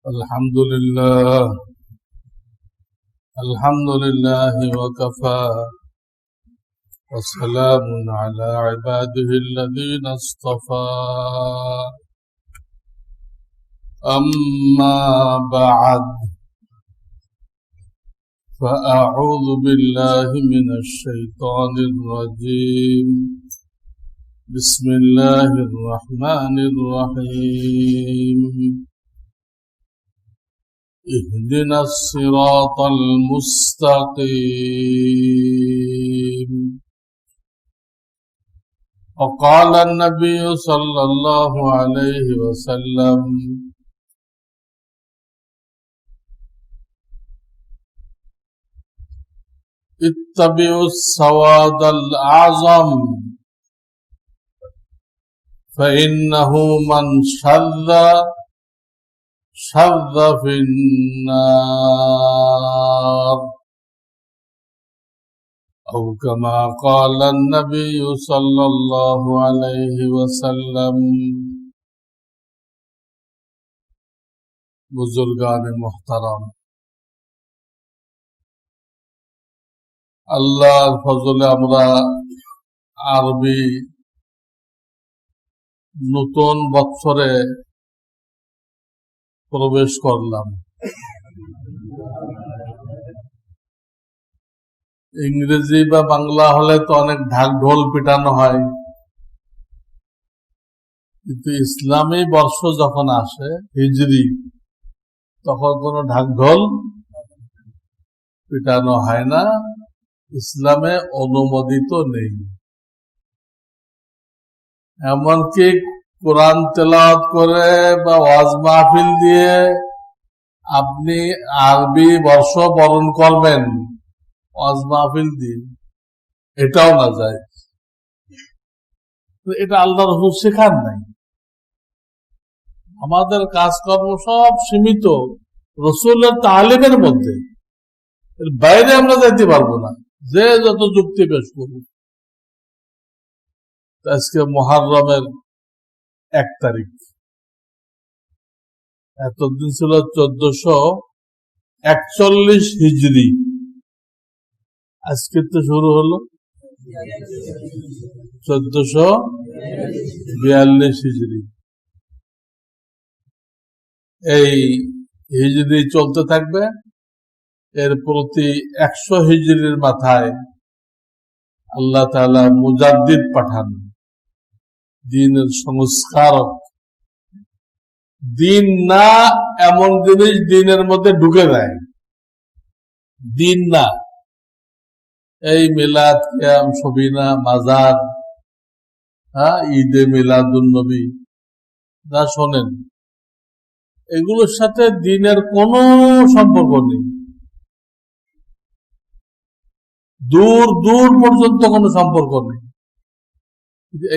الحمد لله وكفى وسلام على عباده الذين اصطفى أما بعد فأعوذ بالله من الشيطان الرجيم بسم الله الرحمن الرحيم اهدنا الصراط المستقيم وقال النبي صلى الله عليه وسلم اتبعوا السواد الأعظم فإنه من شذ في النار أو كما قال النبي صلى الله عليه وسلم बुजुर्गान मुहतरम আল্লাহর ফজলে আমরা আরবি নতুন বৎসরে প্রবেশ করলাম। ইংরেজি বা বাংলা হলে তো অনেক ঢাক ঢোল পিটানো হয়, কিন্তু ইসলামী বর্ষ যখন আসে হিজরি, তখন কোনো ঢাক ঢোল পিটানো হয় না, ইসলামে অনুমোদিত নেই। এমনকি কোরআন তেলাওয়াত করে বা ওয়াজ মাহফিল দিয়ে আপনি আরবি বর্ষ বরণ করবেন, ওয়াজ মাহফিল দিয়ে, এটাও না যায়। এটা আল্লাহর হুকুম শেখার নাই। আমাদের কাজকর্ম সব সীমিত রাসূলের তালিমের মধ্যে, এর বাইরে আমরা যাইতে পারবো না, যে যত যুক্তি পেশ করব। আজকে মুহররমের 1 তারিখ, এতদিন ছিল 1441 হিজরি, আজকে তো শুরু হলো 1442 হিজরি। এই হিজরি চলতে থাকবে, এর প্রতি 100 হিজরির মাথায় আল্লাহ তাআলা মুজাদ্দিদ পাঠান, দ্বীনের সংস্কারক। দিন না এমন জিনিস দ্বীনের মধ্যে ঢুকে যায়, দিন না। এই মিলাদ, কিয়াম, সবিনা, মাজার, ঈদে মিলাদুন নবী যা শোনেন, এগুলোর সাথে দ্বীনের কোনো সম্পর্ক নেই, দূর দূর পর্যন্ত কোনো সম্পর্ক নেই।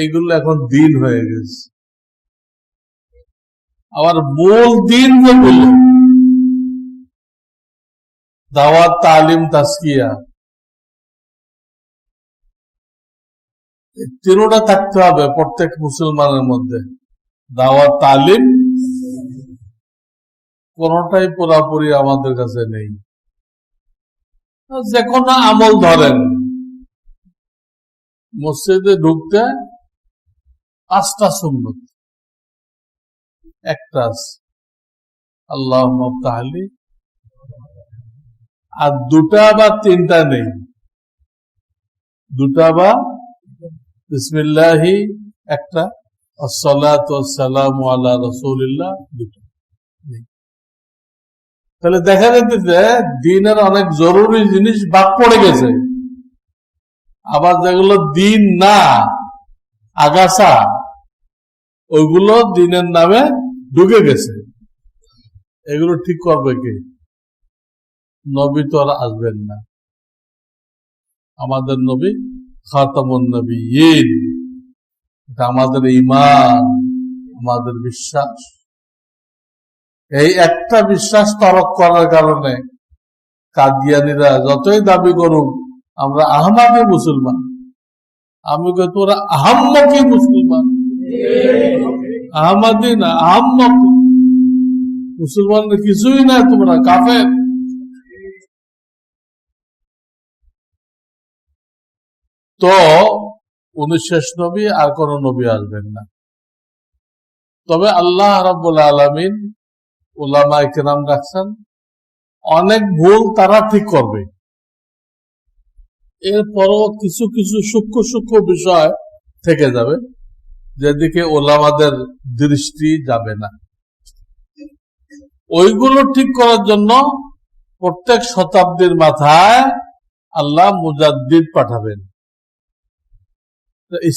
এইগুলো এখন দ্বীন হয়ে গেছে। আবার মূল দ্বীন যেগুলো, দাওয়াত, তালিম, তাজকিয়া, তিনটা থাকতে হবে প্রত্যেক মুসলমানের মধ্যে। দাওয়াত, তালিম, কোনটাই পুরাপুরি আমাদের কাছে নেই। যে কোনো আমল ধরেন, মসজিদে ঢুকতে 5টা সুন্নত, একটা আল্লাহুম্মা আফতাহলি, আর 2টা বা 3টা নেই, 2টা বা বিসমিল্লাহি একটা, আসসালাতু ওয়াসসালামু আলা রাসূলিল্লাহ 2টা নেই। তাহলে দেখা যাচ্ছে দ্বীনের অনেক জরুরি জিনিস বাদ পড়ে গেছে। আবার যেগুলো দ্বীন না, আগাছা, ওইগুলো দ্বীনের নামে ঢুকে গেছে। এগুলো ঠিক করবে কে? নবী তো আর আসবেন না। আমাদের নবী খাতামুন নবিয়্যিন, এটা আমাদের ঈমান, আমাদের বিশ্বাস। এই একটা বিশ্বাস তরক করার কারণে কাদিয়ানীরা যতই দাবি করুক আমরা আহমদী মুসলমান, আমি কই তোরা আহম্মকি মুসলমান, আহমদী না, আহম্মক। মুসলমানের কিছুই না, তোমরা কাফের। তো উনি শেষ নবী, আর কোন নবী আসবেন না। তবে আল্লাহ রাব্বুল আলামিন উলামায়ে কেরাম রাখছেন, অনেক ভুল তারা ঠিক করবে, এরপরও কিছু কিছু সূক্ষ্ম সূক্ষ্ম বিষয় থেকে যাবে যেদিকে ওলামাদের দৃষ্টি যাবে না। ওইগুলো ঠিক করার জন্য প্রত্যেক শতাব্দীর মাথায় আল্লাহ মুজাদ্দিদ পাঠাবেন।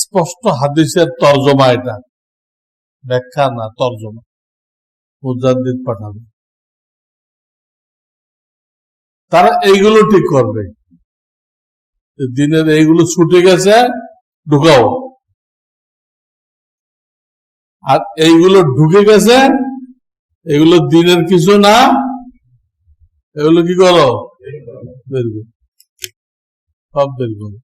স্পষ্ট হাদিসের তর্জমা, এটা ব্যাখ্যা না, তর্জমা। মুজাদ্দিদ পাঠাবেন, তারা এইগুলো ঠিক করবে। দিনের এইগুলো ছুটে গেছে, ঢুকাও, আর এইগুলো ঢুকে গেছে, এগুলো দিনের কিছু না, এগুলো কি করো, বের করো, সব বের করো।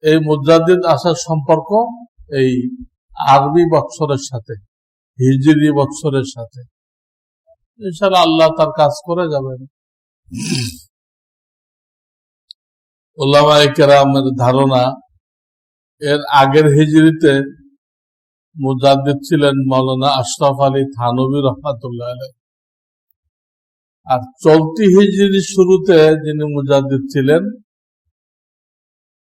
এই মুজাদ্দিদ আসার সম্পর্ক এই আরবি বৎসরের সাথে, হিজরি বৎসরের সাথে। ইনশাআল্লাহ আল্লাহ তার কাজ করে যাবেন। উলামায়ে কেরামের ধারণা, এর আগের হিজরিতে মুজাদ্দিদ ছিলেন মাওলানা আশরাফ আলী থানভী রহমাতুল্লাহ আলাইহ, আর চলতি হিজরির শুরুতে যিনি মুজাদ্দিদ ছিলেন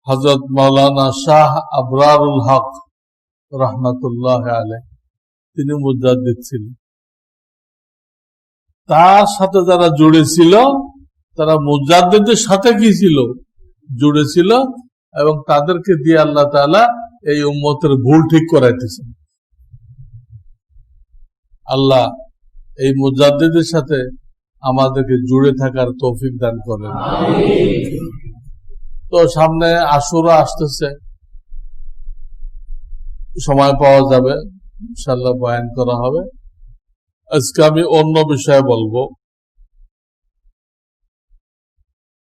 হযরত মাওলানা শাহ আবরারুল হক রহমাতুল্লাহ আলাইহ, তিনি মুজাদ্দিদ ছিলেন। তার সাথে যারা জুড়ে ছিল তারা মুজাদ্দিদের সাথে কি ছিল, জুড়ে ছিল, এবং তাদেরকে দিয়ে আল্লাহ তাআলা এই উম্মতের ভুল ঠিক করাইতেছেন। আল্লাহ এই মুজাদ্দিদের সাথে আমাদেরকে জুড়ে থাকার তৌফিক দান করেন। তো সামনে আশুরা আসতেছে, সময় পাওয়া যাবে, ইনশাআল্লাহ বয়ান করা হবে। আজকে আমি অন্য বিষয়ে বলবো।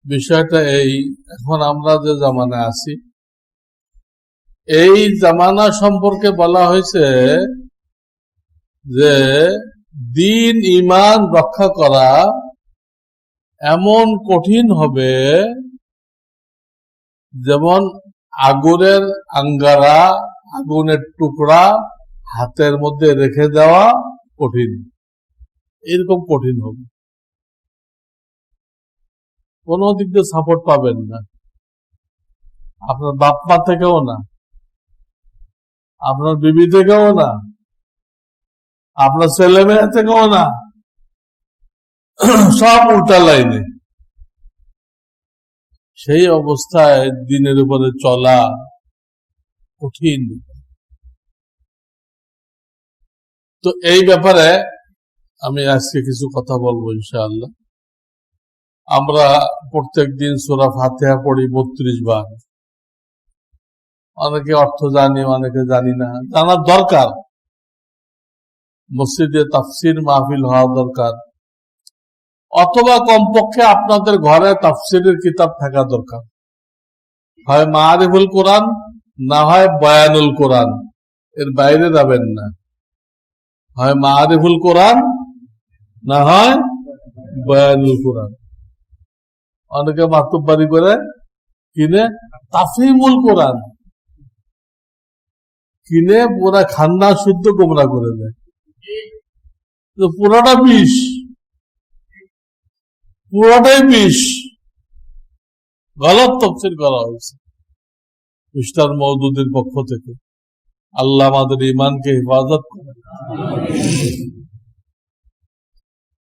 বিষয়টা এই, এখন আমরা যে জামানায় আছি, এই জামানা সম্পর্কে বলা হয়েছে যে দিন ঈমান রক্ষা করা এমন কঠিন হবে যেমন আগুনের আঙ্গারা, আগুনের টুকরা হাতের মধ্যে রেখে দেওয়া কঠিন, এরকম কঠিন হবে। কোন দিক দিয়ে সাপোর্ট পাবেন না, আপনার বাপ মা থেকেও না, আপনার বিবি থেকেও না, আপনার ছেলে মেয়ে থেকেও না, সব উল্টা লাইনে। সেই অবস্থায় দিনের উপরে চলা কঠিন। তো এই ব্যাপারে আমি আজকে কিছু কথা বলবো ইনশাআল্লাহ। আমরা প্রত্যেক দিন সূরা ফাতিহা পড়ি 32 বার। অনেকে অর্থ জানি, অনেকে জানি না, জানার দরকার। মসজিদে তাফসির মাহফিল হওয়া দরকার, অথবা কমপক্ষে আপনাদের ঘরে তাফসিরের কিতাব থাকা দরকার। হয় মারিফুল কোরআন, না হয় বয়ানুল কোরআন, এর বাইরে যাবেন না। হয় মারিফুল কোরআন, না হয় বয়ানুল কোরআন। অনেকে মাতুব্বারি করে কিনে তাফহিমুল কোরআন কিনে পুরা খান্না শুদ্ধ গোমরা করে দেয়। পুরাটা বিষ, পুরাটাই বিষ। গলত তাফসীর করা হয়েছে মিস্টার মওদুদের পক্ষ থেকে। আল্লাহ আমাদের ঈমানকে হেফাজত করে।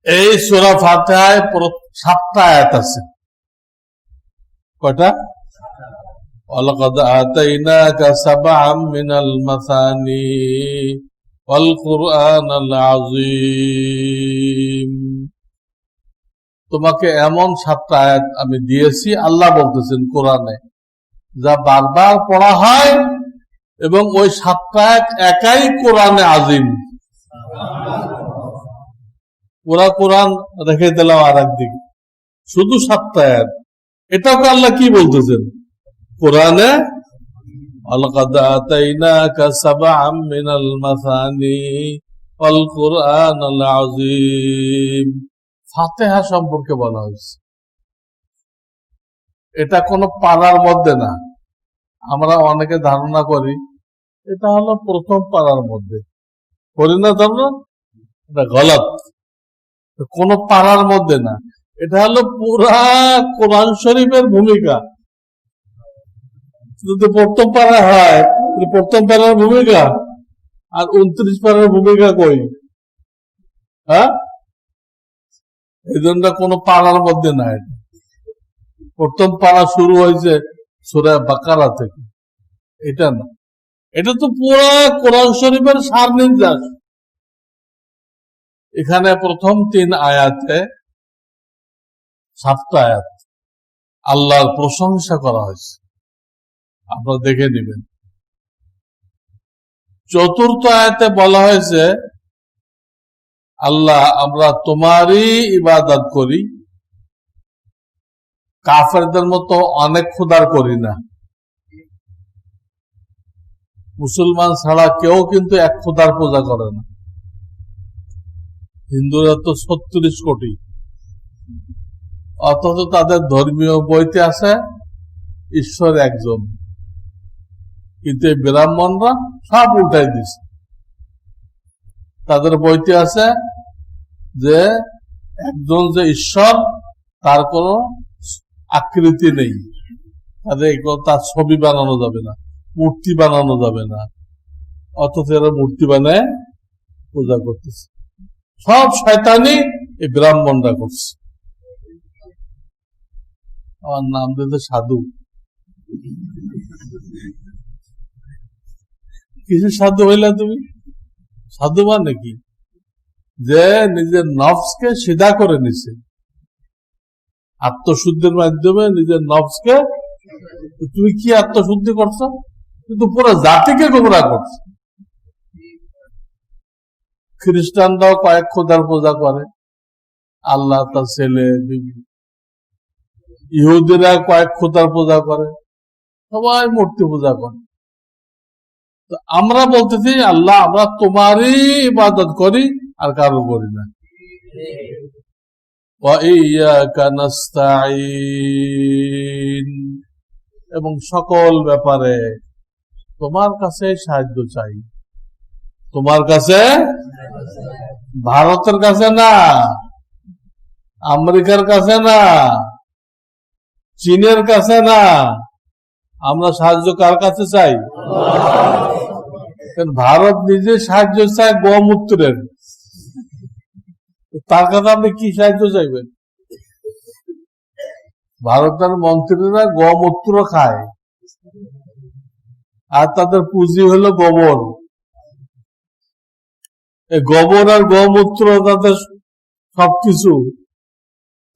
এই সূরা ফাতিহায় 7টা আয়াত আছে। কয়টা? ওয়ালাকাদ আতাইনাকা সাবআম মিনাল মাসানি ওয়াল কুরআনাল আযীম। তোমাকে এমন 7টা আয়াত আমি দিয়েছি, আল্লাহ বলতেছেন কোরআনে, যা বারবার পড়া হয়, এবং ওই 7টা আয়াত একাই কোরআনে আযীম। পুরা কোরআন রেখে দিলাম আর একদিকে, শুধু 7টা আয়াত। এটাকে আল্লাহ কি বলতেছেন? কোরআনে وَلَقَدْ آتَيْنَاكَ سَبْعًا مِنَ الْمَثَانِي وَالْقُرْآنَ الْعَظِيمَ। ফাতিহা সম্পর্কে বলা হয়েছে। এটা কোনো পাড়ার মধ্যে না। আমরা অনেকে ধারণা করি এটা হলো প্রথম পাড়ার মধ্যে, করি না ধারণা? এটা গলত। কোন পাড়ার মধ্যে না, এটা হলো পুরা কোরআন শরীফের ভূমিকা। যদি প্রথম পাড়া হয়, প্রথম পাড়ার ভূমিকা আর 29 পাড়ার ভূমিকা কই? হ্যাঁ, এই জন্য কোনো পাড়ার মধ্যে না। এটা প্রথম পাড়া শুরু হয়েছে সূরা বাকারা থেকে, এটা না। এটা তো পুরা কোরআন শরীফের সার নির্যাস। এখানে প্রথম 3 আয়াতে 7টা আয়াত আল্লাহর প্রশংসা করা হয়েছে, আপনারা দেখে নেবেন। চতুর্থ আয়াতে বলা হয়েছে আল্লাহ আমরা তোমারই ইবাদত করি, কাফেরদের মতো অনেক খোদার করি না। মুসলমান ছাড়া কেউ কিন্তু এক খোদার পূজা করে না। হিন্দুরা তো 36 কোটি, অথচ তাদের ধর্মীয় বইতে আছে ঈশ্বর একজন, কিন্তু এই ব্রাহ্মণরা সব উল্টাই দিছে। তাদের বইতে আছে যে একজন যে ঈশ্বর তার কোনো আকৃতি নেই, তার ছবি বানানো যাবে না, মূর্তি বানানো যাবে না, অথচ এরা মূর্তি বানায় পূজা করতেছে। সব শয়তানি এই ব্রাহ্মণরা করছে। আমার নাম দিতে সাধু। কিছু সাধু হইলা তুমি? সাধু মানে কি? যে নিজের নফসকে সিধা করে নিছে আত্মশুদ্ধির মাধ্যমে, নিজের নফসকে। তুমি কি আত্মশুদ্ধি করছো? কিন্তু পুরো জাতিকে গোমরাহ করছো। খ্রিস্টানরাও কয়েক খোদার পূজা করে, আল্লাহ, তার ছেলে, বিবি। ইহুদিরা কয়েক খোদার পূজা করে, সবাই মূর্তি পূজা করে। তো আমরা বলতেছি আল্লাহ আমরা তোমারই ইবাদত করি, আর কারো করি না। ওয়াইয়াকা নাস্তাঈন, এবং সকল ব্যাপারে তোমার কাছে সাহায্য চাই। তোমার কাছে, ভারতের কাছে না, আমেরিকার কাছে না, চীনের কাছে না। আমরা সাহায্য কার কাছে চাই? ভারত নিজে সাহায্য চায় গোমূত্রের, তার কাছে আপনি কি সাহায্য চাইবেন? ভারতের মন্ত্রীরা গোমূত্র খায়, আর তাদের পুঁজি হলো গোবর। এই গোবর আর গোমূত্র তাদের সবকিছু।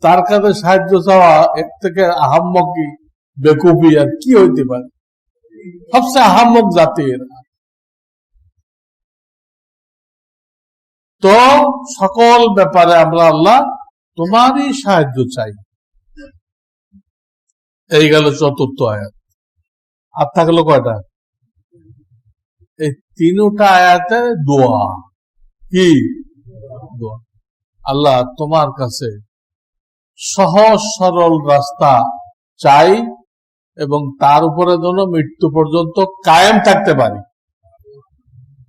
তার কাছে সাহায্য চাওয়া এর থেকে আহাম্মকি, বেকুফি আর কি হইতে পারে? সবচেয়ে আহাম্মক জাতির। তো সকল ব্যাপারে আমরা আল্লাহ তোমারই সাহায্য চাই। এই গেল চতুর্থ আয়াত। আর থাকলো কয়টা? এই 3টা আয়াতে দোয়া। কি দোয়া? আল্লাহ তোমার কাছে সহজ সরল রাস্তা চাই, এবং তার উপরে যেন মৃত্যু পর্যন্ত কায়েম থাকতে পারি।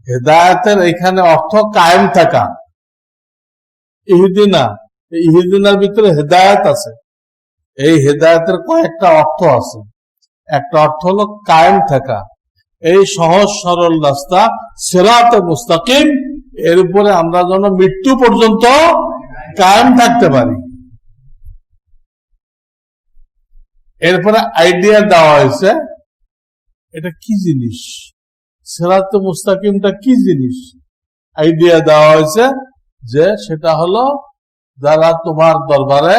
হেদায়েতের এখানে অর্থ কায়েম থাকা, ইহদিনা। ইহদিনার ভিতরে হেদায়েত আছে। এই হেদায়েতের কয়েকটা অর্থ আছে। একটা অর্থ হলো কায়েম থাকা, এই সহজ সরল রাস্তা সিরাতে মুস্তাকিম, এর উপরে আমরা যেন মৃত্যু পর্যন্ত কায়েম থাকতে পারি। এরপরে আইডিয়া দেওয়া হয়েছে এটা কি জিনিস, সিরাতে মুস্তাকিমটা কি জিনিস। আইডিয়া দেওয়া হয়েছে যে সেটা হলো যারা তোমার দরবারে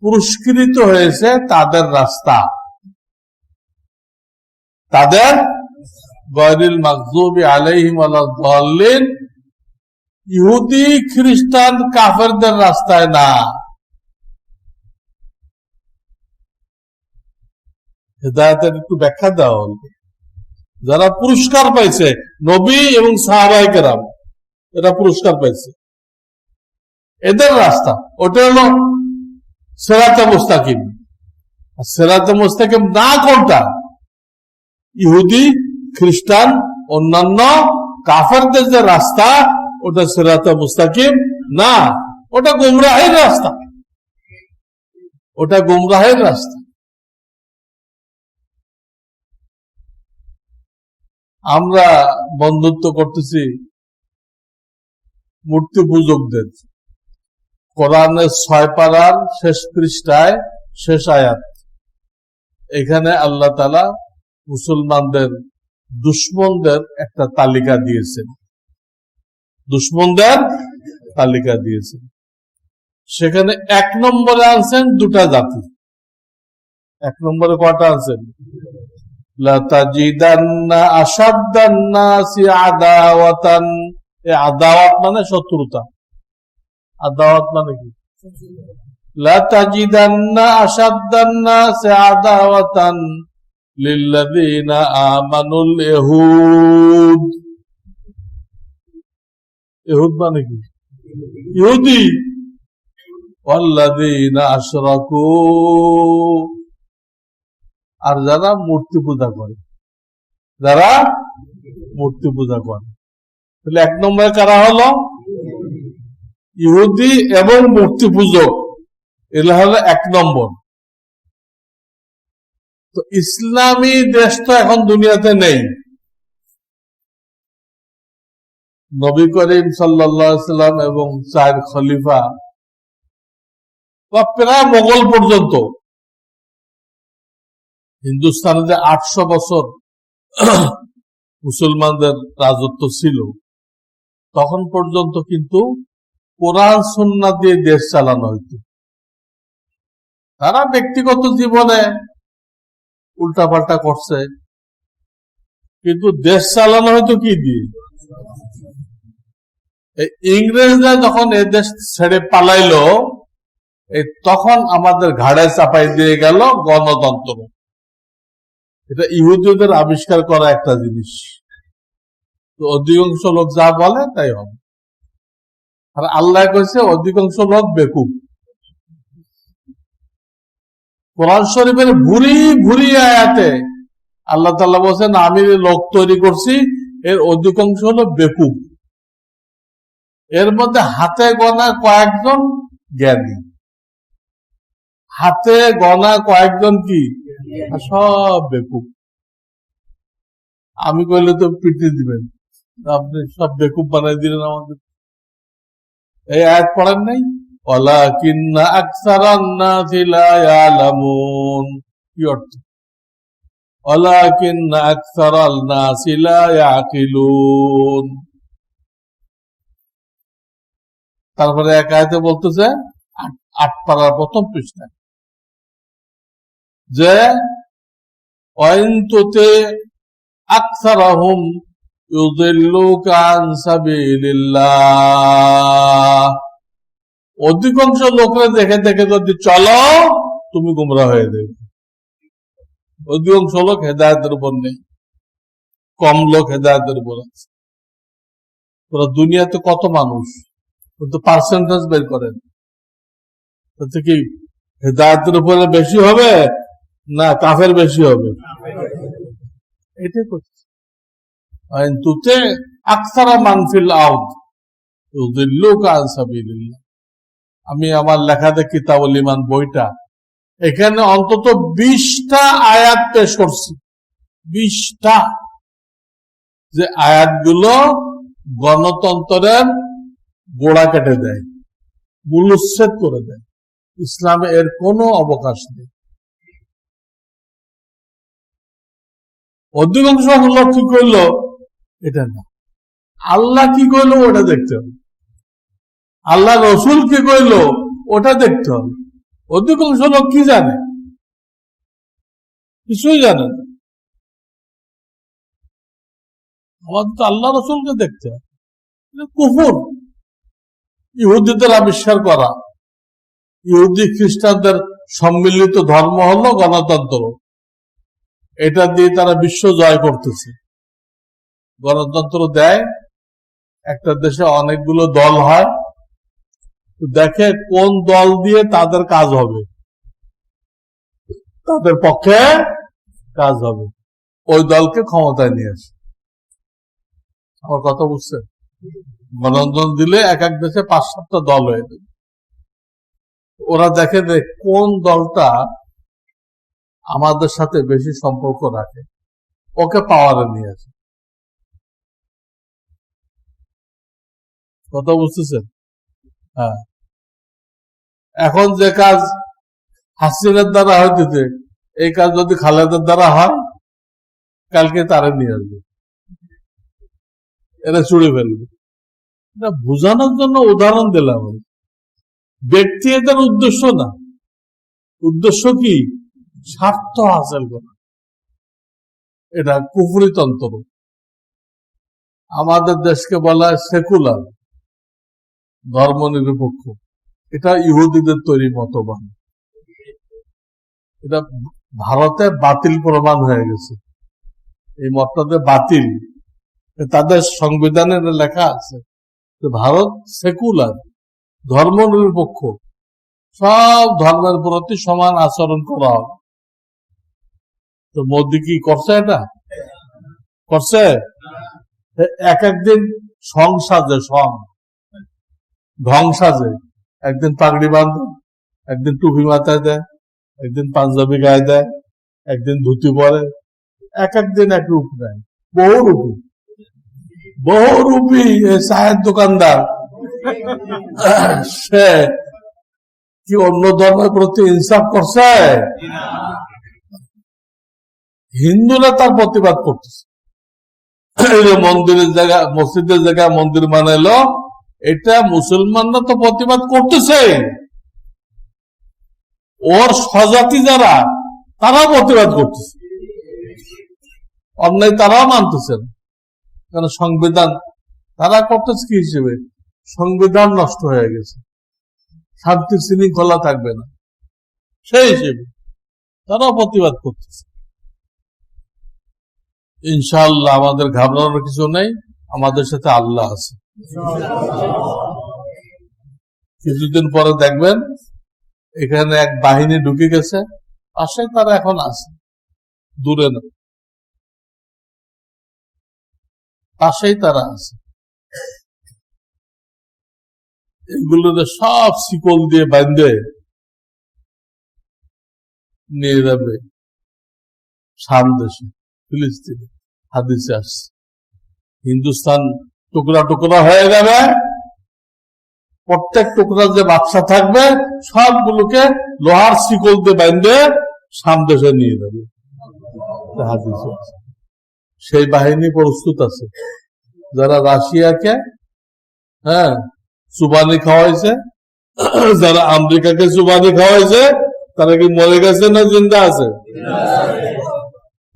পুরস্কৃত হয়েছে তাদের রাস্তা, তাদের গায়রিল মাগযুবি আলাইহিম ওয়ালাদ দাল্লিন, ইহুদি খ্রিস্টান কাফেরদের রাস্তায় না। হেদায়েতের একটু ব্যাখ্যা দাও। যারা পুরস্কার পাইছে, নবী এবং সাহাবায়ে কেরাম, এরা পুরস্কার পাইছে, এদের রাস্তা ওটা হলো সিরাতে মুস্তাকিম। সিরাতে মুস্তাকিম না কোনটা? ইহুদি, খ্রিস্টান, অন্যান্য কাফেরদের যে রাস্তা, ওটা সিরাতে মুস্তাকিম না, ওটা গুমরাহের রাস্তা, ওটা গুমরাহের রাস্তা। আমরা বন্ধুত্ব করতেছি মূর্তি পূজকদের। কোরআনের 6 পারার শেষ পৃষ্ঠায় শেষ আয়াত, এখানে আল্লাহ তাআলা মুসলমানদের দুশমনদের একটা তালিকা দিয়েছেন, দুশমনদের তালিকা দিয়েছেন। সেখানে 1 নম্বরে আনছেন 2টা জাতি। 1 নম্বরে কয়টা আনছেন? লাতাজিদান্না আশাদ্দান নাসি আদাওয়াতান, আদাওয়াত মানে শত্রুতা, আদাওয়াত মানে কি? লাতাজিদান্না আশাদ্দান নাসি আদাওয়াতান লিল্লাযীনা আমানুল ইহুদ। ইহুদ মানে কি? ইহুদি। ওয়াল্লাযীনা আশরাকু, আর যারা মূর্তি পূজা করে, যারা মূর্তি পূজা করে। তাহলে 1 নম্বরে কারা হলো? ইহুদি এবং মূর্তি পূজক, এগুলো হলো 1 নম্বর। তো ইসলামী দেশ তো এখন দুনিয়াতে নেই। নবী করিম সাল্লাল্লাহু আলাইহি সাল্লাম এবং 4 খলিফা বা প্রায় মোগল পর্যন্ত হিন্দুস্তানে যে 800 বছর মুসলমানদের রাজত্ব ছিল, তখন পর্যন্ত কিন্তু কোরআন সুন্নাহ দিয়ে দেশ চালানো হইত। তারা ব্যক্তিগত জীবনে উল্টাপাল্টা করছে, কিন্তু দেশ চালানো হয়তো কি দিয়ে? ইংরেজরা যখন এ দেশ ছেড়ে পালাইলো, তখন আমাদের ঘাড়ে চাপাই দিয়ে গেল গণতন্ত্র। এটা ইহুদিদের আবিষ্কার করা একটা জিনিস। তো অধিকাংশ লোক যা বলে তাই হবে। আর আল্লাহ কইছে অধিকাংশ লোক বেকুব। কোরআন শরীফের ভুরি ভুরি আয়াতে আল্লাহ তাআলা বলেছেন, আমি লোক তৈরি করছি, এর অধিকাংশ হলো বেকুব। এর মধ্যে হাতে গোনা কয়েকজন জ্ঞানী, হাতে গোনা কয়েকজন কি? সব বেকুব। আমি কইলে তো পিটিয়ে দিবেন, আপনি সব বেকুব বানাই দিলেন আমাদের। এই আয়াত পড়েন নাই? ওয়ালাকিন্না আকসারান নাসি লা ইয়ালামুন। কি অর্থ? ওয়ালাকিন্না আকসারাল নাসি লা ইয়াকিলুন। তারপরে এক আয়াতে বলতেছে 8 পারার 1ম পৃষ্ঠায় যে ওয়াইন তুতি আকসারাহুম ইউদিল্লুকা আন সাবিলিল্লাহ। অধিকাংশ লোকরা দেখে দেখে যদি চলো, তুমি গুমরাহ হয়ে যাবে। অধিকাংশ লোক হেদায়েতের উপর নেই, কম লোক হেদায়েতের উপর আছে। তোরা দুনিয়াতে কত মানুষ, কিন্তু পার্সেন্টেজ বের করেন, তাতে কি হেদায়েতের উপরে বেশি হবে না কাফের বেশি হবে? এটাই করছে। আকসারা মানফিল আরদ ইউদিল্লুকা আন সাবিলিল্লাহ। আমি আমার লেখাতে কিতাবুল ঈমান বইটা, এখানে অন্তত 20টা আয়াত পেশ করছি, 20টা, যে আয়াতগুলো গণতন্ত্রের গোড়া কেটে দেয়, মূলচ্ছেদ করে দেয়। ইসলামে এর কোনো অবকাশ নেই। অধিকাংশ লোক কি করলো? এটা না, আল্লাহ কি করলো ওটা দেখতে হবে, আল্লাহ রসুল কি করলো ওটা দেখতে হবে। অধিকাংশ লোক কি জানে? কিছুই জানে না। আমাদের তো আল্লাহ রসুলকে দেখতে হবে। কুফর ইহুদিদের আবিষ্কার করা, ইহুদি খ্রিস্টানদের সম্মিলিত ধর্ম হলো গণতন্ত্র। এটা দিয়ে তারা বিশ্ব জয় করতেছে। গণতন্ত্র দেয়, একটা দেশে অনেকগুলো দল হয়, দেখে কোন দল দিয়ে তাদের কাজ হবে, তাদের পক্ষে কাজ হবে, ওই দলকে ক্ষমতায় নিয়ে আসে। আমার কথা বুঝছেন? গণতন্ত্র দিলে এক এক দেশে 5-7টা দল হয়ে যাবে। ওরা দেখে যে কোন দলটা আমাদের সাথে বেশি সম্পর্ক রাখে, ওকে পাওয়ারে নিয়ে আসে। কথা বুঝতেছেন? হ্যাঁ, এখন যে কাজ হাসিনার দ্বারা হইতেছে, এই কাজ যদি খালেদার দ্বারা হয়, কালকে তারে নিয়ে আসবে, এরা চুড়ে ফেলবে। এটা বোঝানোর জন্য উদাহরণ দিলাম। ব্যক্তি এদের উদ্দেশ্য না, উদ্দেশ্য কি? স্বার্থ হাসিল করা। এটা কুফরি তন্ত্র। আমাদের দেশকে বলা হয় সেকুলার, ধর্ম নিরপেক্ষ। এটা ইহুদিদের তৈরি মতবাদ। এটা ভারতে বাতিল প্রমাণ হয়ে গেছে, এই মতটা বাতিল। তাদের সংবিধানে লেখা আছে যে ভারত সেকুলার, ধর্ম নিরপেক্ষ, সব ধর্মের প্রতি সমান আচরণ করা হবে। তো মোদী কি করছে? এটা করছে? এক একদিন সং সাজে, ঢং সাজে। একদিন পাগড়ি বাঁধে, একদিন টুপি মাথায় দেয়, একদিন পাঞ্জাবি গায়ে দেয়, একদিন ধুতি পরে, এক একদিন এক রূপ দেয়। বহুরূপী চায়ের দোকানদার, সে কি অন্য ধর্মের প্রতি ইনসাফ করছে? হিন্দুরা তার প্রতিবাদ করতেছে। মন্দিরের জায়গা, মসজিদের জায়গায় মন্দির বানাইলো, এটা মুসলমানরা তো প্রতিবাদ করতেছে, ওর স্বজাতি যারা তারা প্রতিবাদ করতেছে, অন্যায় তারাও মানতেছেন। কারণ সংবিধান তারা করতেছে কি হিসেবে? সংবিধান নষ্ট হয়ে গেছে, শান্তি শৃঙ্খলা থাকবে না, সেই হিসেবে তারাও প্রতিবাদ করতেছে। ইনশাআল্লাহ আমাদের ঘাবড়ানোর কিছু নেই, আমাদের সাথে আল্লাহ আছে। কিছুদিন পরে দেখবেন এখানে এক বাহিনী ঢুকে গেছে, পাশে তারা এখন আছে, দূরে না, পাশেই তারা আছে। এগুলোতে সব শিকল দিয়ে বাঁধে নিয়ে যাবে শাম দেশে, ফিলিস্তিনে। হাদিসে আসছে হিন্দুস্তান টুকরা টুকরা হয়ে যাবে, প্রত্যেক টুকরা যে বাচ্চা থাকবে সবগুলোকে লোহার শিকল দিয়ে বাঁধে শাম দেশে নিয়ে যাবে। হাদিসে আছে। সেই বাহিনী প্রস্তুত আছে। যারা রাশিয়াকে চুবানি খাওয়াইছে, যারা আমেরিকাকে চুবানি খাওয়াইছে, তারা কি মরে গেছে না জিন্দা আছে?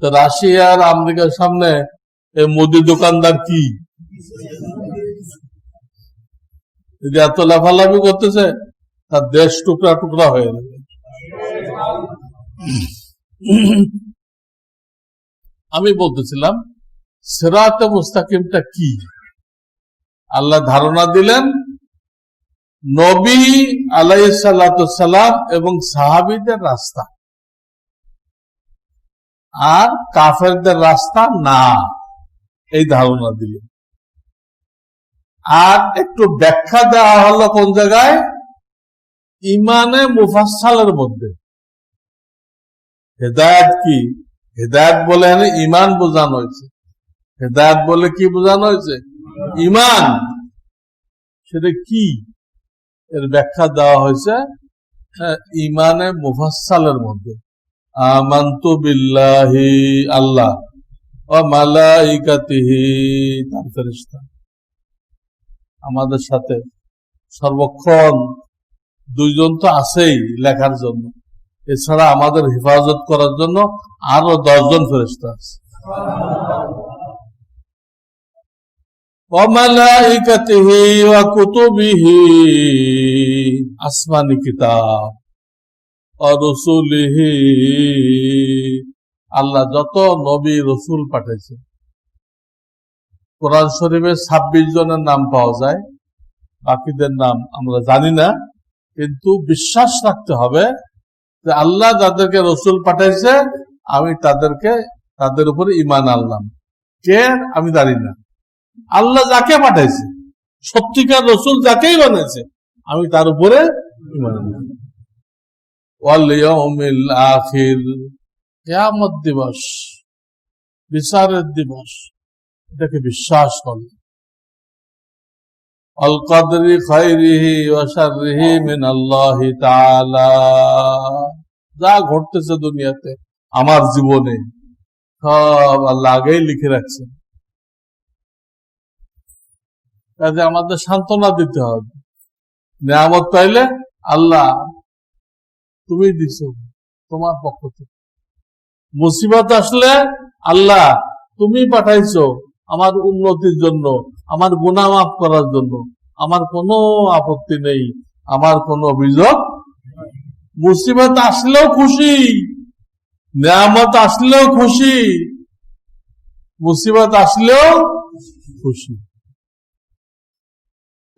রাশিয়া আর আমেরিকার সামনে এই মোদি দোকানদার কি এত লাফালাফি করতেছে, তার দেশ টুকরা টুকরা হয়ে যাবে। আমি বলতেছিলাম সিরাতে মুস্তাকিমটা কি? আল্লাহ ধারণা দিলেন নবী আলাইহিস সালাতু সালাম এবং সাহাবীদের রাস্তা, আর কাফেরদের রাস্তা না, এই ধারণা দিলেন। আর একটু ব্যাখ্যা দেওয়া হলো কোন জায়গায়? ইমানে মুফাসসালের মধ্যে। হেদায়েত কি? হেদায়েত বলে ইমান বোঝানো হয়েছে। হেদায়েত বলে কি বোঝানো হয়েছে? ইমান। সেটা কি এর ব্যাখ্যা দেওয়া হয়েছে ইমানে মুফাসসালের মধ্যে। আমানতু বিল্লাহি, আল্লাহ, ওয়া মালাইকাতিহি, তার ফেরেশতা আমাদের সাথে সর্বক্ষণ। দুইজন তো আছেই লেখার জন্য, এছাড়া আমাদের হেফাজত করার জন্য আরো 10 জন ফেরেশতা আছে। ওয়া মালাইকাতিহি ওয়া কুতুবিহি, আসমানি কিতাব, ওয়া রুসুলিহি, আল্লাহ যত নবী রসুল পাঠাইছে কোরআন শরীফে 26 জনের নাম পাওয়া যায়, বাকিদের নাম আমরা জানি না, কিন্তু বিশ্বাস রাখতে হবে যে আল্লাহ যাদেরকে রসুল পাঠাইছে আমি তাদের উপরে ঈমান আনলাম। কে আমি জানি না, আল্লাহ যাকে পাঠাইছে সত্যিকার রসুল যাকেই বানাইছে আমি তার উপরে ঈমান আনলাম। ওয়াল ইয়াউমিল আখির, কিয়ামত দিবস, বিচারের দিবস, এটাকে বিশ্বাস করলাম। আল কদরি খাইরিহি ওয়া শাররিহি মিনাল্লাহি তাআলা, যা ঘটতেছে দুনিয়াতে আমার জীবনে সব আল্লাহ আগেই লিখে রাখছেন। কাজে আমাদের সান্ত্বনা দিতে হবে। নিয়ামত পাইলে আল্লাহ তুমি দিছো, তোমার পক্ষ থেকে। মুসিবত আসলে আল্লাহ তুমি পাঠাইছো আমার উন্নতির জন্য, আমার গুনাহ মাফ করার জন্য, আমার কোনো আপত্তি নেই, আমার কোনো অভিযোগ। মুসিবত আসলেও খুশি, নিয়ামত আসলেও খুশি, মুসিবত আসলেও খুশি।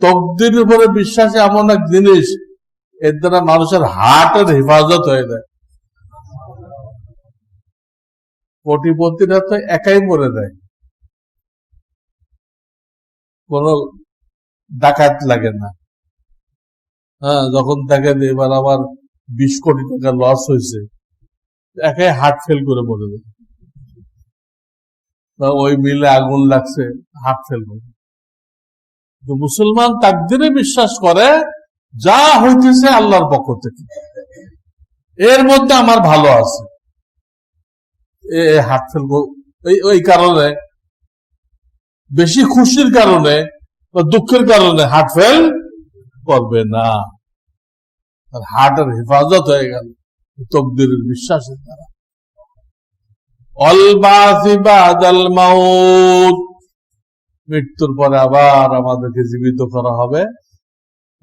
তকদির উপরে বিশ্বাস এমন এক জিনিস, এর দ্বারা মানুষের হার্টের হেফাজত হয়ে যায়। কোটিপতিরা তো একাই মরে যায়, কোন ডাকাত লাগে না। হ্যাঁ, যখন দেখে যে এবার আবার 20 কোটি টাকা লস হয়েছে, একাই হার্ট ফেল করে মরে যায়। ওই মিলে আগুন লাগছে, হার্ট ফেল করে। তো মুসলমান তাকদিরে বিশ্বাস করে যা হইতেছে আল্লাহর পক্ষ থেকে, এর মধ্যে আমার ভালো আছে। হার্ট ফেল ওই কারণে, বেশি খুশির কারণে বা দুঃখের কারণে হার্ট ফেল করবে না, তার হার্টের হেফাজত হয়ে গেল তকদিরের বিশ্বাসের দ্বারা। মৃত্যুর পরে আবার আমাদেরকে জীবিত করা হবে,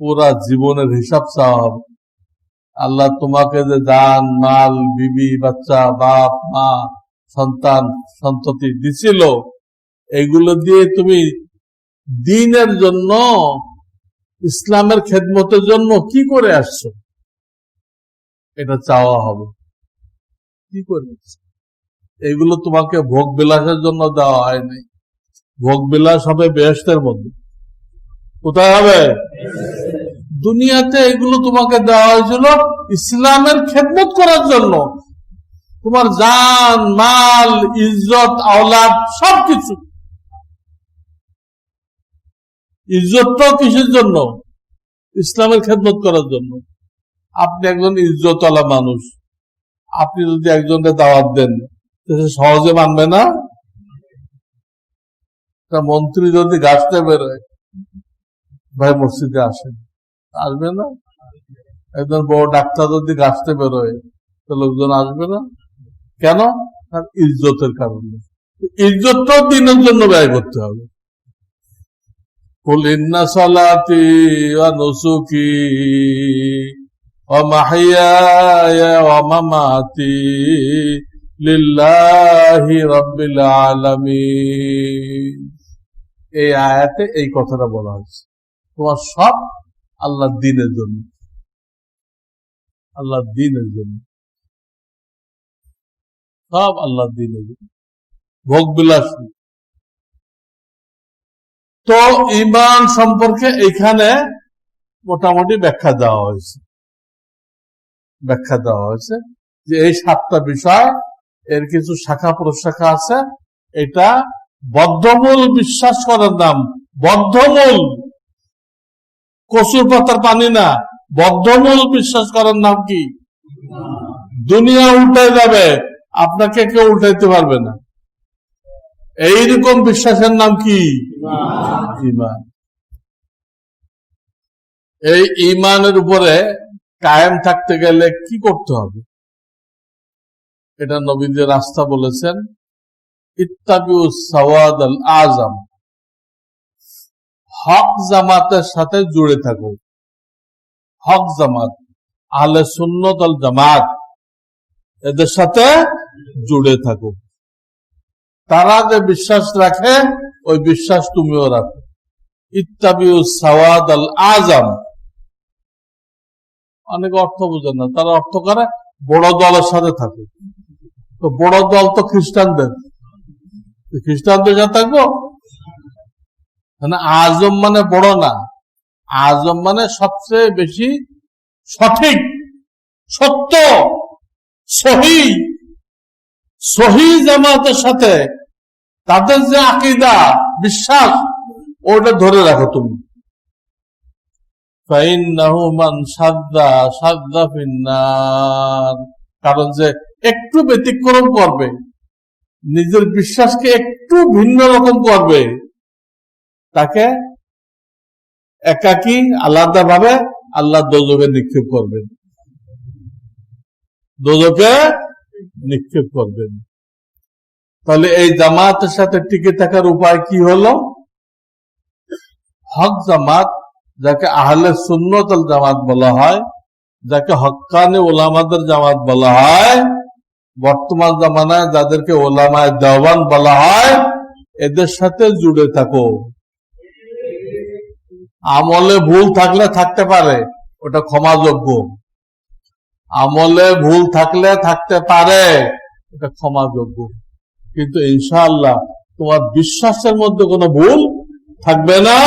পুরা জীবনের হিসাব চাওয়া হবে। আল্লাহ তোমাকে যে দান, মাল, বিবি, বাচ্চা, বাপ, মা, সন্তান, সন্ততি দিছিল, এগুলো দিয়ে তুমি দ্বীনের জন্য, ইসলামের খেদমতের জন্য কি করে আসছো, এটা চাওয়া হবে। কি করে এগুলো তোমাকে ভোগ বিলাসের জন্য দেওয়া হয়নি। ভোগ বিলাস হবে বেহেশতের মধ্যে। কোথায় হবে? দুনিয়াতে এগুলো তোমাকে দেওয়া হয়েছিল ইসলামের খেদমত করার জন্য। তোমার জান, মাল, ইজ্জত, আওলাদ সবকিছু। ইজ্জতটাও কিসের জন্য? ইসলামের খেদমত করার জন্য। আপনি একজন ইজ্জতওয়ালা মানুষ, আপনি যদি একজনকে দাওয়াত দেন সহজে মানবে না। মন্ত্রী যদি গাছতে বেরোয়, ভাই মসজিদে আসেন, আসবে না। একজন বড় ডাক্তার যদি গাছতে বেরোয়, তো লোকজন আসবে না। কেন? ইজ্জতের কারণে। ইজ্জতটাও দিনের জন্য ব্যয় করতে হবে। কুল ইন্না সালাতি ওয়া নুসুকি ওয়া মাহইয়ায়া ওয়া মামাতি লিল্লাহি রাব্বিল আলামিন। এই আয়াতে এই কথাটা বলা হয়েছে, তোমার সব আল্লাহর দ্বীনের জন্য, আল্লাহর দ্বীনের জন্য, সব আল্লাহর দ্বীনের জন্য, ভোগ বিলাস। তো ঈমান সম্পর্কে এখানে মোটামুটি ব্যাখ্যা দেওয়া হয়েছে যে এই 7টা বিষয়, এর কিছু শাখা প্রশাখা আছে। এটা বদ্ধমূল বিশ্বাস করার নাম। বদ্ধমূল, কচুর পাতার পানি না, বদ্ধমূল বিশ্বাস করার নাম কি? দুনিয়া উল্টায় যাবে, আপনাকে কেউ উল্টাইতে পারবে না। এইরকম বিশ্বাসের নাম কি? ঈমান। এই ঈমানের উপরে কায়েম থাকতে গেলে কি করতে হবে? এটা নবীদের রাস্তা বলেছেন, ইত্তাবিউস সাওয়াদাল আযম, হক জামাতের সাথে জুড়ে থাকো। হক জামাত, আহলে সুন্নাত ওয়াল জামাত, এদের সাথে জুড়ে থাকো। তারা যে বিশ্বাস রাখে ওই বিশ্বাস তুমিও রাখো। ইত্তাবিউ সাওয়াদ আল আজম, অনেক অর্থ বুঝে না, তারা অর্থ করে বড় দলের সাথে থাকে। তো বড় দল তো খ্রিস্টানদের, খ্রিস্টানদের সাথে থাকবো মানে আজম মানে বড় না, আজম মানে সবচেয়ে বেশি সঠিক, সত্য, সহি, সহি জামাতের সাথে তাদের যে আকীদা বিশ্বাস ওটা ধরে রাখো তুমি। কারণ যে একটু ব্যতিক্রম করবে, নিজের বিশ্বাসকে একটু ভিন্ন রকম করবে, তাকে একাকী আলাদা ভাবে আল্লাহ দোজখে নিক্ষেপ করবেন, দোজখে নিক্ষেপ করবেন। তাহলে এই জামাতের সাথে টিকে থাকার উপায় কি হলো? হক জামাত, যাকে আহলে সুন্নাত ওয়াল জামাত বলা হয়, যাকে হক্কানি ওলামাদের জামাত বলা হয়, বর্তমান জামানায় যাদেরকে ওলামায়ে দেওবান বলা হয়, এদের সাথে জুড়ে থাকো। আমলে ভুল থাকলে থাকতে পারে, ওটা ক্ষমাযোগ্য। আমলে ভুল থাকলে থাকতে পারে, এটা ক্ষমাযোগ্য। কিন্তু ইনশাআল্লাহ তোমার বিশ্বাসের মধ্যে কোনো ভুল থাকবে না।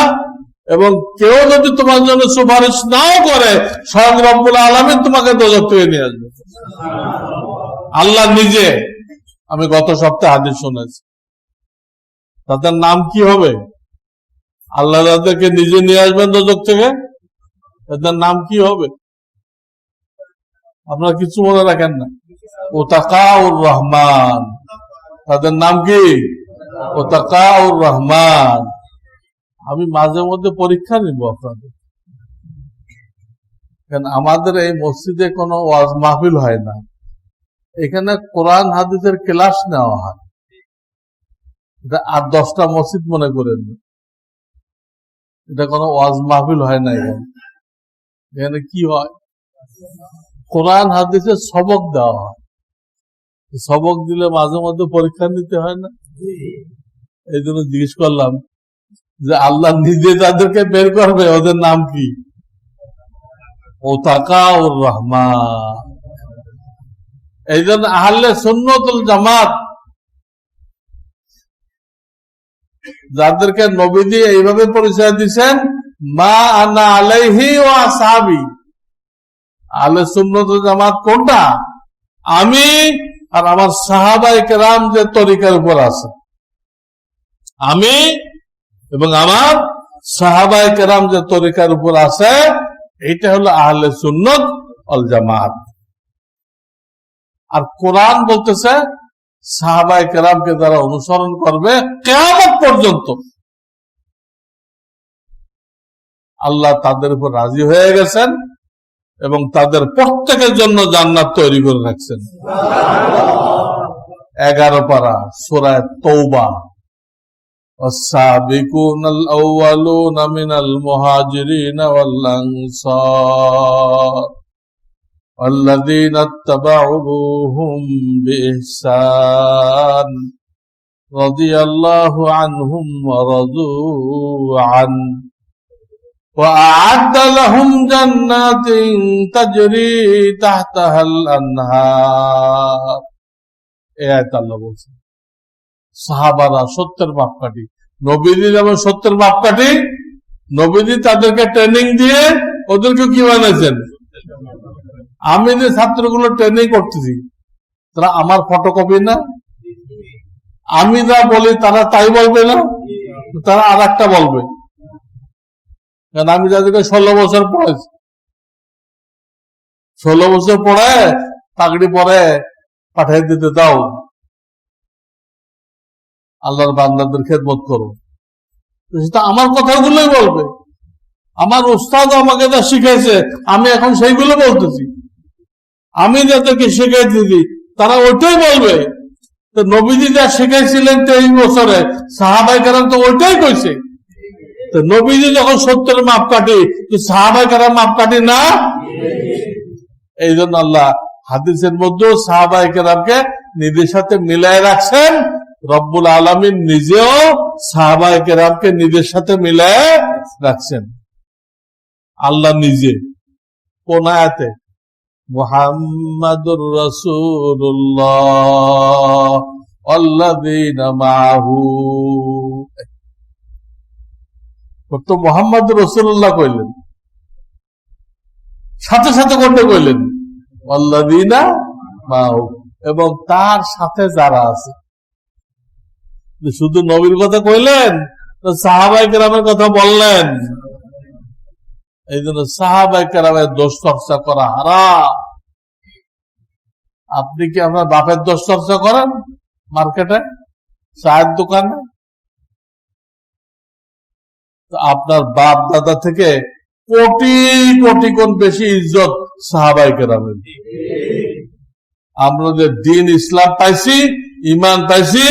এবং কেউ যদি তোমার জন্য সুপারিশ নাও করে, স্বয়ং রব্বুল আলামিন তোমাকে দোজখ থেকে নিয়ে আসবে, আল্লাহ নিজে। আমি গত সপ্তাহে হাদিস শুনেছি, তাদের নাম কি হবে? আল্লাহ তাদেরকে নিজে নিয়ে আসবেন দোজখ থেকে, তাদের নাম কি হবে? আপনারা কিছু মনে রাখেন না? উতাকাউর রহমান, তাদের নাম কি? উতাকাউর রহমান। আমি মাঝে মধ্যে পরীক্ষা নিব আপনাদের, কারণ আমাদের এই মসজিদে কোনো ওয়াজ মাহফিল হয় না, এখানে কোরআন হাদিসের ক্লাস নেওয়া হয়। এটা 8-10টা মসজিদ মনে করেন, এটা কোনো ওয়াজ মাহফিল হয় না। এখানে কি হয়? কোরআন হাদিসের সবক দেওয়া হয়। সবক দিলে মাঝে মধ্যে পরীক্ষা নিতে হয় না? এই জন্য জিজ্ঞেস করলাম যে আল্লাহ নিজে তাদেরকে বের করবে, ওদের নাম কি? উতাকাউর রহমান। এই জন্য আহলে সুন্নাত ওয়াল জামাত, যাদেরকে নবীজি এইভাবে পরিচয় দিচ্ছেন, মা আনা আলাইহি ওয়া আসহাবি। আহলে সুন্নাত ওয়াল জামাত কোনটা? আমি আর আমার সাহাবায়ে কেরাম যে তরিকার উপর আছে, আমি এবং আমার সাহাবায়ে কেরাম যে তরিকার উপর আছে, এইটা হলো আহলে সুন্নাত ওয়াল জামাত। আর কোরআন বলতেছে সাহাবায়ে কেরামকে যারা অনুসরণ করবে কিয়ামত পর্যন্ত, আল্লাহ তাদের উপর রাজি হয়ে গেছেন এবং তাদের প্রত্যেকের জন্য জান্নাত তৈরি করে রাখছেন। 11 পারা সূরা তাওবা। والسابقون الأولون من المهاجرين والأنصار والذين اتبعوهم بإحسان رضي الله عنهم ورضوا عنه وأعد لهم جنات تجري تحتها الأنهار। এই আয়াত আল্লাহ বলছেন সাহাবারা সত্যের মাপকাঠি, নবীজি যেমন সত্যের মাপকাঠি, নবীজি তাদেরকে ট্রেনিং দিয়ে ওদেরকে কি বানাইছেন? আমি যে ছাত্রগুলো ট্রেনিং করতেছি, তারা আমার ফটোকপি না? আমি যা বলি তারা তাই বলবে না, তারা আর একটা বলবে। কারণ আমি যাদেরকে 16 বছর পড়েছি, 16 বছর পড়ে পাগড়ি পরে পাঠিয়ে দিতে দাও, আল্লাহর বান্দাদের খেদমত করো, সেটা আমার কথাগুলোই বলবে। আমার উস্তাদ আমাকে যা শিখাইছে আমি এখন সেইগুলো বলতেছি, আমি যাদেরকে শিখাইতেছি তারা ওইটাই বলবে। তো নবীজি যা শিখাইছিলেন 23 বছরে, সাহাবায়ে কেরাম তো ওইটাই কইছে। তো নবীজি যখন সত্যের মাপকাঠি, তো সাহাবায়ে কেরাম মাপকাঠি না? এই জন্য আল্লাহ হাদিসের মধ্যে সাহাবায়ে কেরামকে নিজের সাথে মিলায় রাখছেন রব্বুল আলামিন নিজেও সাহাবায়ে কেরামকে নিজের সাথে মিলায়ে রাখছেন। আল্লাহ নিজে কোন আয়াতে? মুহাম্মাদুর রাসূলুল্লাহ ওয়াল্লাযীনা মাআহু। তো মুহাম্মাদুর রাসূলুল্লাহ কইলেন, সাথে সাথে কোনটা কইলেন? ওয়াল্লাযীনা মাআহু, এবং তার সাথে যারা আছে। শুধু নবীর কথা কইলেন, সাহাবায়ে কেরামের কথা বললেন। এই জন্য সাহাবায়ে কেরামের দোষ চর্চা করা হারাম। আপনি কি আপনার বাপের দোষ চর্চা করেন মার্কেটে, চায়ের দোকানে? আপনার বাপ দাদা থেকে কোটি কোটি গুণ বেশি ইজ্জত সাহাবায়ে কেরামের। আমরা যে দিন ইসলাম পাইছি, ইমান পাইছি,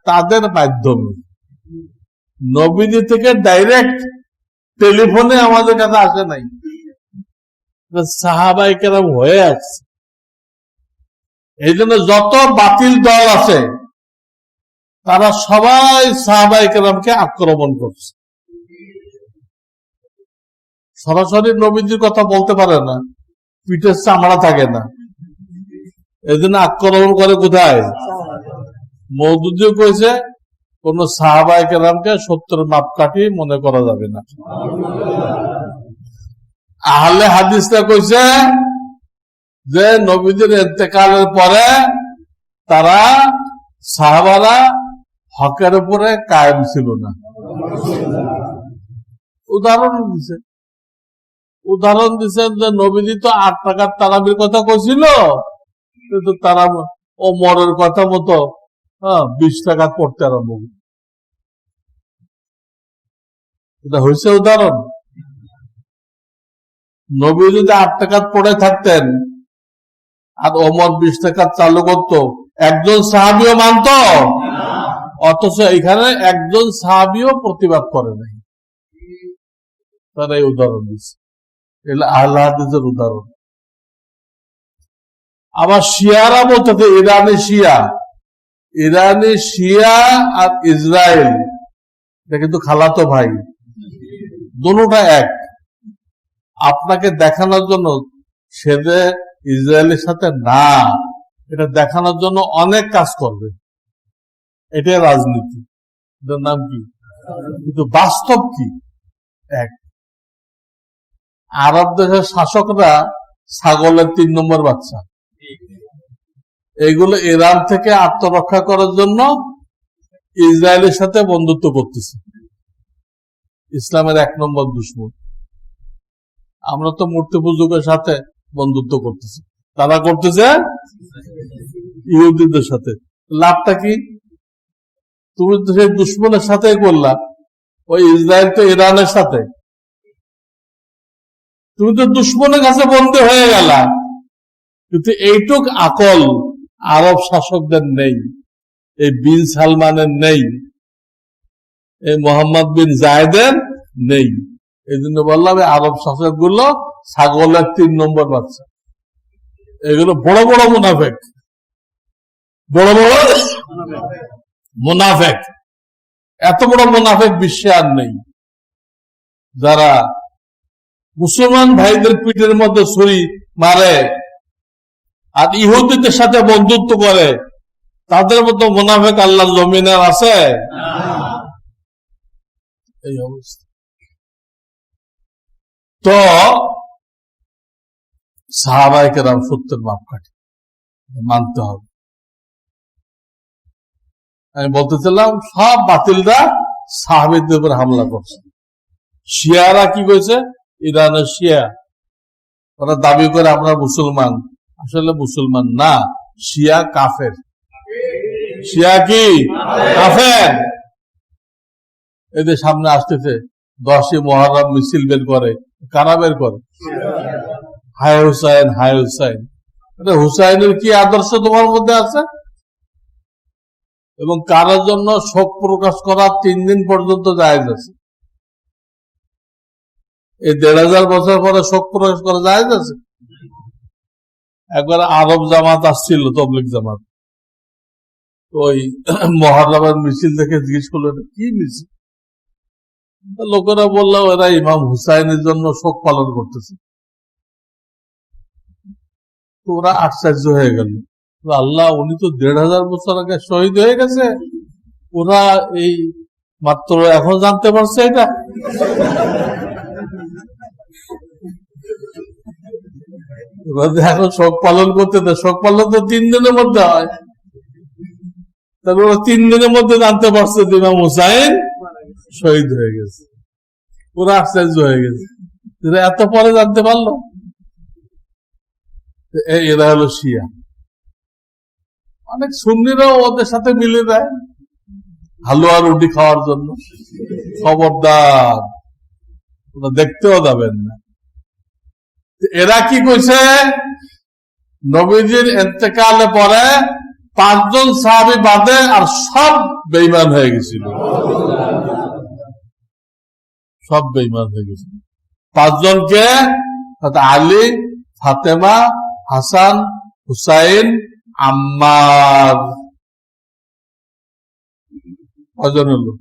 তাদের মাধ্যমে। নবীজি থেকে ডাইরেক্ট টেলিফোনে আমাদের কাছে আসে নাই, সাহাবায়ে কেরাম হয়ে আসছে। এই জন্য যত বাতিল দল আছে তারা সবাই সাহাবায়ে কেরামকে আক্রমণ করছে। সরাসরি নবীজির কথা বলতে পারে না, পিঠের চামড়া থাকে না, এই জন্য আক্রমণ করে কোথায়? মওদুদিও কইছে কোন সাহাবায়ে কেরামকে সত্যের মাপকাঠি মনে করা যাবে না। আহলে হাদিসরা কইছে যে নবীজির ইন্তেকালের পরে তারা সাহাবারা হকের উপরে কায়েম ছিল না। উদাহরণ দিচ্ছেন যে নবীজি তো 8 টাকার তারাবির কথা কইছিল, কিন্তু তারা ওমরের কথা মতো 20 টাকা পড়তে আরম্ভ করল। এটা হয়েছে উদাহরণ। নবী যদি 8 টাকা পড়ে থাকতেন আর ওমর 20 টাকা চালু করত, একজন সাহাবীও মানত? অথচ এখানে একজন সাহাবীও প্রতিবাদ করে নাই। তারা এই উদাহরণ দিচ্ছে। এগুলো আহলে হাদিসের উদাহরণ। আবার শিয়ারা বলতে, ইরানি শিয়া আর ইসরায়েল, এটা কিন্তু খালাতো ভাই, দুটোটা এক। আপনাকে দেখানোর জন্য সে যে ইসরায়েলের সাথে না, এটা দেখানোর জন্য অনেক কাজ করবে। এটাই রাজনীতি, এটার নাম কি? কিন্তু বাস্তব কি? এক। আরব দেশের শাসকরা ছাগলের 3 নম্বর বাচ্চা। এইগুলো ইরান থেকে আত্মরক্ষা করার জন্য ইসরায়েলের সাথে বন্ধুত্ব করতেছে। ইসলামের 1 নম্বর দুশমন। আমরা তো মূর্তি পূজকের সাথে বন্ধুত্ব করতেছি, তারা করতেছে ইহুদিদের সাথে। লাভটা কি? তুমি তো সেই দুশমনের সাথে করলা, ওই ইসরায়েল তো ইরানের সাথে। তুমি তো দুশমনের কাছে বন্দী হয়ে গেলা। কিন্তু এইটুক আকল আরব শাসকদের নেই, এই বিন সালমানের নেই, এই মোহাম্মদ বিন জায়েদের নেই। এই জন্য বললাম আরব শাসক গুলো ছাগলের 3 নম্বর বাচ্চা। এগুলো বড় বড় মুনাফেক, বড় বড় মুনাফেক। এত বড় মুনাফেক বিশ্বে আর নেই, যারা মুসলমান ভাইদের পিঠের মধ্যে ছুরি মারে আর ইহুদিদের সাথে বন্ধুত্ব করে। তাদের মতো মুনাফেক আল্লাহর জমিনে আছে? এই অবস্থা। তো সাহাবায়ে কেরাম সত্যের মাপকাঠি মানতে হবে। আমি বলতেছিলাম সব বাতিলরা সাহাবীদের উপর হামলা করছে। শিয়ারা কি করেছে? ইরানের শিয়া, ওরা দাবি করে আমরা মুসলমান, আসলে মুসলমান না, শিয়া কাফের। শিয়া কি? কাফের। এদের সামনে আসতেছে 10ই মুহররম মিছিল বের করে। কারা বের করে? হায় হুসাইন, হায় হুসাইন। হুসাইনের কি আদর্শ তোমার মধ্যে আছে? এবং কারোর জন্য শোক প্রকাশ করা 3 দিন পর্যন্ত জায়েজ আছে। এই 1500 বছর পরে শোক প্রকাশ করা জায়েজ আছে? একবার আরব জামাত আসছিল, তবলিগ জামাত, ওই মহররমের মিছিল দেখে জিজ্ঞেস করলো কি মিছিল, লোকেরা বললো এরা ইমাম হুসাইনের জন্য শোক পালন করতেছে। তো ওরা আশ্চর্য হয়ে গেল, আল্লাহ উনি তো ১,৫০০ বছর আগে শহীদ হয়ে গেছে, ওরা এই মাত্র এখন জানতে পারছে এটা। এখন শোক পালন করতে, শোক পালন তো ৩ দিনের মধ্যে হয়, তারপর ওরা ৩ দিনের মধ্যে জানতে পারছে যে ইমাম হুসাইন শহীদ হয়ে গেছে। ওরা আশ্চর্য হয়ে গেছে, এত পরে জানতে পারলো। এরা হলো শিয়া। অনেক সুন্নিরাও ওদের সাথে মিলে দেয় হালুয়া রুটি খাওয়ার জন্য। খবরদার, ওরা দেখতেও যাবেন না। এরা কি কইছে, নবীজির ইন্তেকালে পরে ৫ জন সাহাবী বাদে আর সব বেঈমান হয়ে গেছিল, সব বেঈমান হয়ে গেছিল। ৫ জনকে আলী, ফাতেমা, হাসান, হুসাইন, আম্মার, কজন হলো?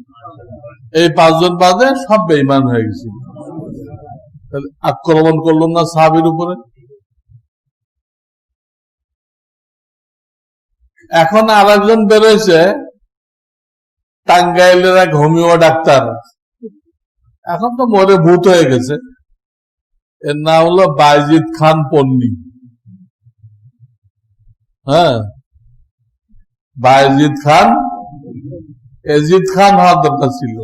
এই ৫ জন বাদে সব বেঈমান হয়ে গেছিল। আক্রমণ করলেন না সাহাবীর উপরে। এখন আর একজন বেরোয়েছে, টাঙ্গাইলের এক হোমিও ডাক্তার, এখন তো মরে ভূত হয়ে গেছে। এর নাম হলো বায়েজিদ খান পন্নী। হ্যাঁ, বায়েজিদ খান, এজিদ খান হওয়ার দরকার ছিল,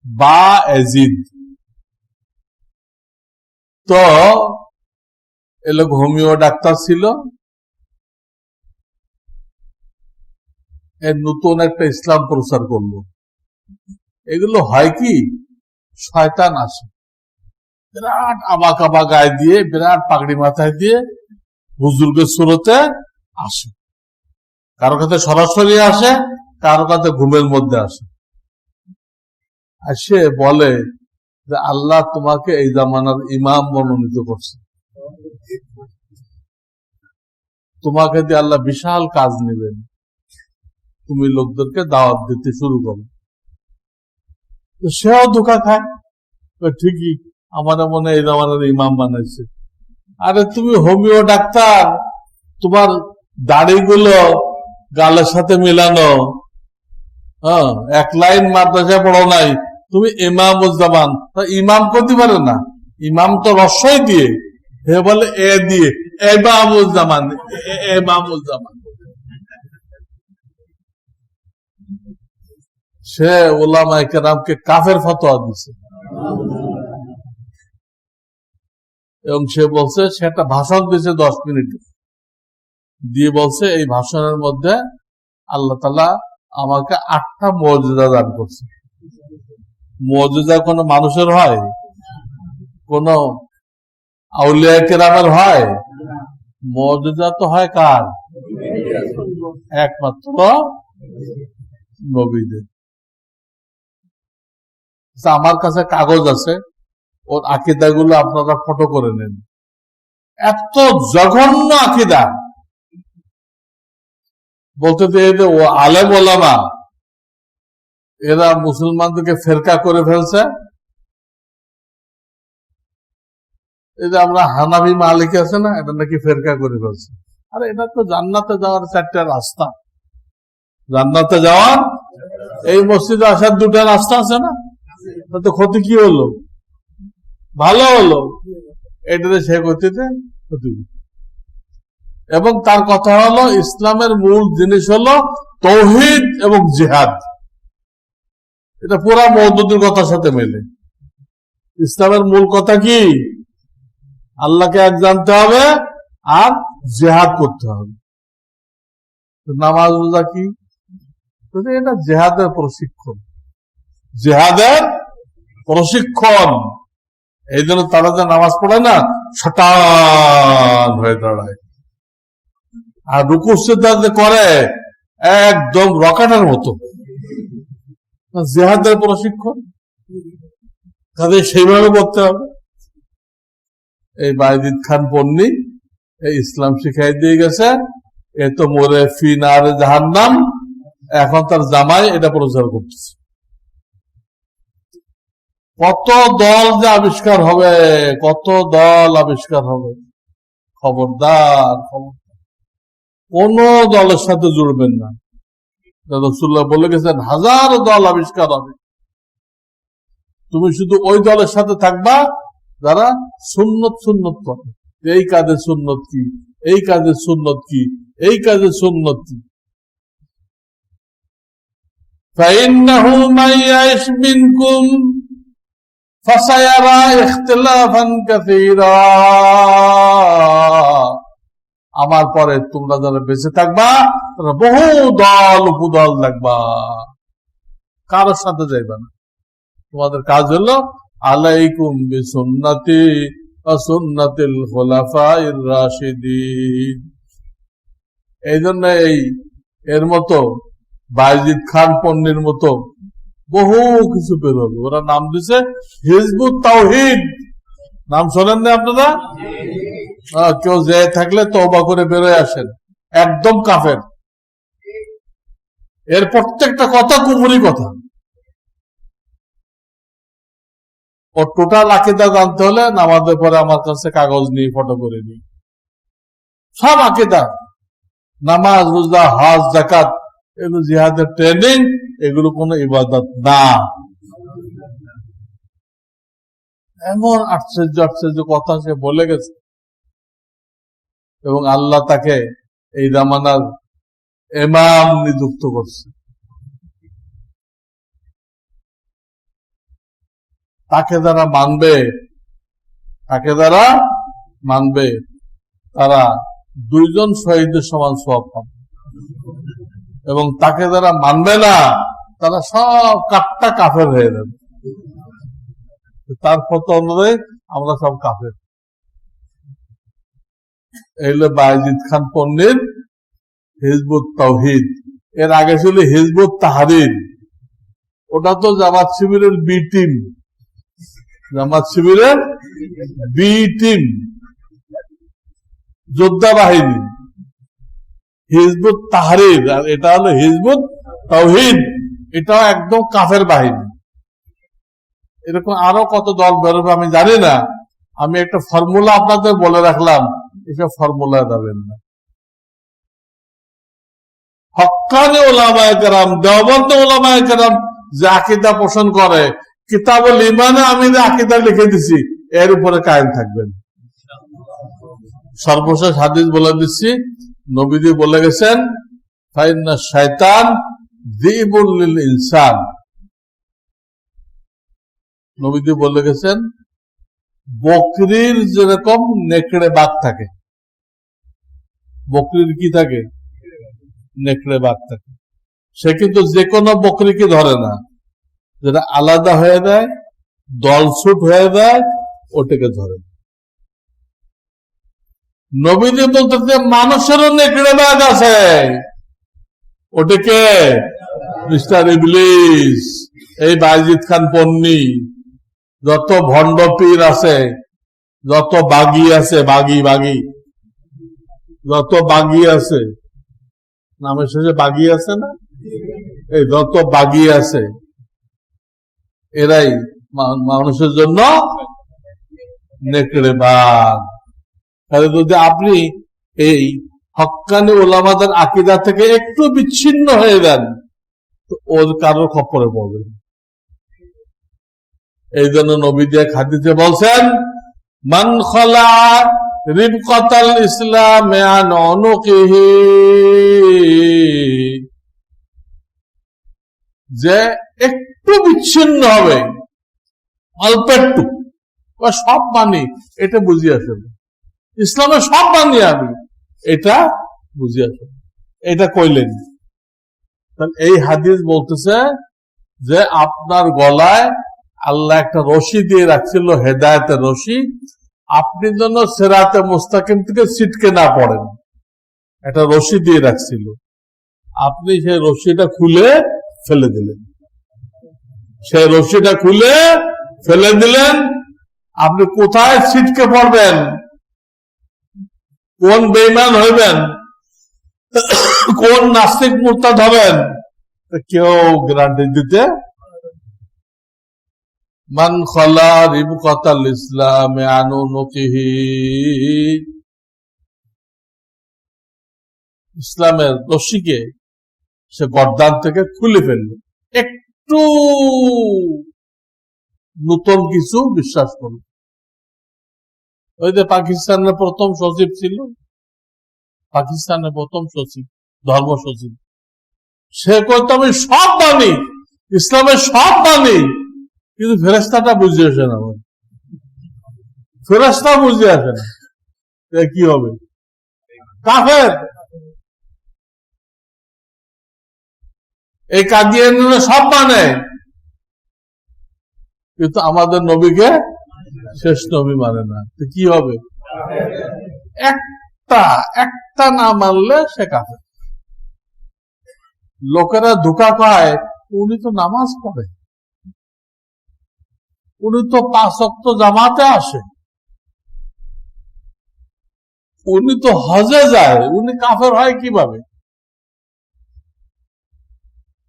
বা এজিদ। তো এ লোক হোমিও ডাক্তার ছিল। এর নতুন একটা ইসলাম প্রচার করলো। এগুলো হয় কি, শয়তান আসে, বিরাট আবাকাবা গায়ে দিয়ে, বিরাট পাগড়ি মাথায় দিয়ে হুজুরকে সুরতে আসে। কারো কাছে সরাসরি আসে, কারো কাছে ঘুমের মধ্যে আসে। আর সে বলে যে আল্লাহ তোমাকে এই জামানার ইমাম মনোনীত করছে, তোমাকে দিয়ে আল্লাহ বিশাল কাজ নেবেন, তুমি লোকদেরকে দাওয়াত দিতে শুরু করো। সেও ধোঁকা খায়, ঠিকই আমার মনে এই জামানার ইমাম বানাইছে। আরে তুমি হোমিও ডাক্তার, তোমার দাড়িগুলো গালের সাথে মিলানো, হ্যাঁ, ১ লাইন মাদ্রাসায় পড়ো নাই, তুমি ইমামুজ্জামান। ইমাম করতে পারে না, ইমাম তো রস্বই দিয়ে, হে বলে এ দিয়ে, ইমামুজ্জামান, ইমামুজ্জামান। সে উলামায়ে কেরামকে কাফের ফতোয়া দিছে, এবং সে বলছে, সে একটা ভাষণ দিয়েছে 10 মিনিট, দিয়ে বলছে এই ভাষণের মধ্যে আল্লাহ তাআলা আমাকে 8টা মুজিজা দান করছে। মুজিজা কোন মানুষের হয়, কোন আউলিয়া কেরামের হয়? মুজিজা তো হয় কার? একমাত্র নবীদের। আমার কাছে কাগজ আছে, ওর আকীদাগুলো আপনারা ফটো করে নেন। এত জঘন্য আকীদা, বলতে যে ও আলেম ওলামা, এরা মুসলমানদেরকে ফেরকা করে ফেলছে। এই যে আমরা হানাফি মালিক আছে না, এটা নাকি ফেরকা করে ফেলছে। আরে এটা তো জান্নাতে যাওয়ার 4টা রাস্তা, জান্নাতে যাওয়ার এই মসজিদে আসার 2টা রাস্তা আছে না, তাতে ক্ষতি কি হলো? ভালো হলো। এটাতে সে গতিতে ক্ষতি। এবং তার কথা হলো ইসলামের মূল জিনিস হলো তাওহীদ এবং জিহাদ। এটা পুরা মওদুদের কথার সাথে মেলে। ইসলামের মূল কথা কি? আল্লাহকে এক জানতে হবে আর জিহাদ করতে হবে। নামাজ রোজা কি? এটা জিহাদের প্রশিক্ষণ, জিহাদের প্রশিক্ষণ। এই জন্য তারা যে নামাজ পড়ে না, শতান হয়ে দাঁড়ায়, আর রুকু সিজদা যে করে একদম রকেটের মতো। জিহাদের প্রশিক্ষণ, কাজে সেইভাবে করতে হবে। এই বায়েজিদ খান পন্নী এই ইসলাম শিখাই দিয়ে গেছে, এ তো মরে ফিনারে জাহান্নাম, এখন তার জামাই এটা প্রচার করতেছে। কত দল যে আবিষ্কার হবে, কত দল আবিষ্কার হবে। খবরদার, খবরদার, কোন দলের সাথে জুড়বেন না। রাসূলুল্লাহ বলে গেছেন হাজারো দল আবিষ্কার হবে, তুমি শুধু ওই দলের সাথে থাকবা যারা সুন্নত সুন্নত করে। এই কাজে সুন্নত কি, এই কাজে সুন্নত কি, এই কাজে সুন্নত কি। فإنه من يعش منكم فسيرى اختلافا كثيرا। আমার পরে তোমরা যারা বেঁচে থাকবা তারা বহু দল উপদল দেখবা, কারোর সাথে যাইবা না। তোমাদের কাজ হলো আলাইকুম বিসুন্নতি ওয়া সুন্নাতিল খুলাফায়ে রাশিদিন। এই জন্য এর মতো বায়জিদ খান পন্নীর মতো বহু কিছু বের হবে। ওরা নাম দিছে হিজবুত তাওহীদ। নাম শোনেন না আপনারা? কেউ যে থাকলে তওবা করে বেরোয় আসেন, একদম কাফের। এর প্রত্যেকটা কথা কুফরি কথা। ও টোটাল আকীদা জানতে হলে নামাজের পরে আমার কাছে কাগজ নিয়ে ফটো করে নিই, সব আকীদা, নামাজ, রোজা, হজ, যাকাত, এগুলো জিহাদের ট্রেনিং, এগুলো কোনো ইবাদত না। এমন আশ্চর্য আশ্চর্য কথা সে বলে গেছে, এবং আল্লাহ তাকে এই জামানার ইমাম নিযুক্ত করছে। তাকে যারা মানবে তারা 2 জন শহীদের সমান সওয়াব পাবে, এবং তাকে যারা মানবে না তারা সব কাট্টা কাফের হয়ে যাবে। তার ফতোয়া অনুযায়ী আমরা সব কাফের। এই হলো বায়েজিদ খান পন্নীর হিজবুত তাওহীদ। এর আগে ছিল হিজবুত তাহরীর, ওটা তো জামাত শিবিরের বি টিম, জামাত শিবিরের বি টিম, যোদ্ধা বাহিনী। হিজবুত তাহরীর, আর এটা হলো হিজবুত তাওহীদ, এটাও একদম কাফের বাহিনী। এরকম আরো কত দল বেরোবে আমি জানি না। আমি একটা ফর্মুলা আপনাদের বলে রাখলাম, এসব ফর্মুলা যাবেন না। হক্কানি উলামায়ে কেরাম, দেওবন্দি উলামায়ে কেরাম যে আকীদা পোষণ করে, কিতাবুল ঈমানে আমি যে আকীদা লিখে দিছি এর উপরে কায়েম থাকবেন। সর্বশেষ হাদিস বলে দিচ্ছি, নবীজি বলে গেছেন ফাইন্না শায়তান যিবুল লিল ইনসান। নবীজি বলে গেছেন বকরির যেরকম নেকড়ে বাঘ থাকে, বকরির কি থাকে? নেকড়ে বাঘ থাকে। সে কিন্তু যে কোনো বকরিকে ধরে না, যেটা আলাদা হয়ে যায়, দলছুট হয়ে যায়, ওটাকে ধরে। নবীজি বলতেছে মানুষেরও নেকড়ে বাঘ আছে, ওটাকে মিস্টার ইবলিস, এই বায়েজিদ খান পন্নী, যত ভণ্ড পীর আছে, যত বাগী আছে, বাগী যত বাগী আছে, নামের শেষে বাগী আছে না, এই যত বাগী আছে এরাই মানুষের জন্য নেকড়ে বাঘ। তাহলে যদি আপনি এই হক্কানি ওলামাদের আকীদা থেকে একটু বিচ্ছিন্ন হয়ে যান তো ওর কারোর খপ্পরে পড়বেন। এই জন্য নবীজি এক হাদিসে বলছেন মান খলা রিবকাতাল ইসলাম আন উনুকিহি, যে একটু বিচ্ছিন্ন হবে, অল্প একটু, সব মানি এটা বুঝি আসবে, ইসলামের সব মানি আমি এটা বুঝি আসবে, এটা কইলেন। এই হাদিস বলতেছে যে আপনার গলায় আল্লাহ একটা রশি দিয়ে রাখছিল, হেদায়েতের রশি, আপনি যেন সিরাতে মুস্তাকিম থেকে ছিটকে না পড়েন, একটা রশি দিয়ে রাখছিল, আপনি সেই রশিটা খুলে ফেলে দিলেন, সেই রশিটা খুলে ফেলে দিলেন, আপনি কোথায় ছিটকে পড়বেন, কোন বেঈমান হইবেন, কোন নাস্তিক মুরতাদ হবেন কেউ গ্যারান্টি দিতে মান খলা রিবকাতাল ইসলাম আনু নকিহি, ইসলামের রশিকে সে গর্দান থেকে খুলে ফেলল, একটু নতুন কিছু বিশ্বাস করল। ওই যে পাকিস্তানের প্রথম সচিব ছিল, পাকিস্তানের প্রথম সচিব, ধর্ম সচিব, সে কইতো আমি সব মানি, ইসলামের সব মানি, কিন্তু ফেরেশতাটা বুঝে আসে না, ফেরেশতা বুঝে আসে না, কি হবে? কাফের। এই কাদিয়ানীরা সব মানে, কিন্তু আমাদের নবীকে শেষ নবী মানে না, তো কি হবে? একটা না মানলে সে কাফের। লোকেরা ধোঁকা পায়, উনি তো নামাজ পড়ে, উনি তো 5 ওয়াক্ত জামাতে আসে, উনি তো হজে যায়, উনি কাফের হয় কিভাবে?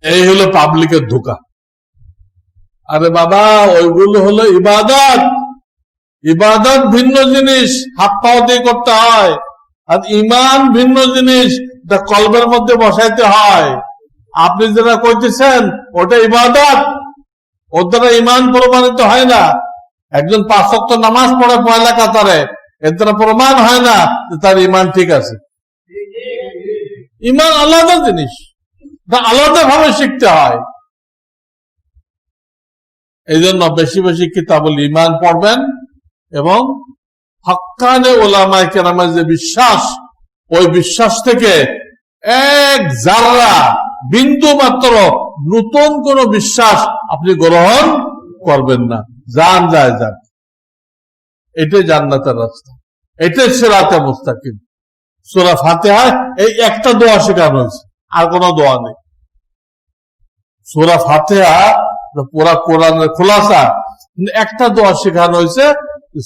এই হলো পাবলিকের ধোঁকা। আরে বাবা, ওইগুলো হলো ইবাদত। ইবাদত ভিন্ন জিনিস, হাত পাও দিয়ে করতে হয়, আর ইমান ভিন্ন জিনিস, এটা কলবের মধ্যে বসাইতে হয়। আপনি যেটা কইতেছেন ওটা ইবাদত, ওর দ্বারা ইমান প্রমাণিত হয় না। একজন 5 ওয়াক্ত নামাজ পড়ে পয়লা কাতারে, এর দ্বারা প্রমাণ হয় না যে তার ইমান ঠিক আছে। ইমান আলাদা জিনিস, আলাদা ভাবে শিখতে হয়। এই জন্য বেশি বেশি কিতাবুল ইমান পড়বেন, এবং হক্কানে ওলামায়ে কেরামের যে বিশ্বাস, ওই বিশ্বাস থেকে এক জাররা বিন্দু মাত্র নতুন কোন বিশ্বাস আপনি গ্রহণ করবেন না। জান যায় যাক, এটাই জান্নাতের রাস্তা, এটাই সিরাতে মুস্তাকিম। সূরা ফাতিহায় এই একটা দোয়া শেখানো হয়েছে, আর কোন দোয়া নেই। সূরা ফাতিহা পুরা কোরআনের খোলাসা, একটা দোয়া শেখানো হয়েছে,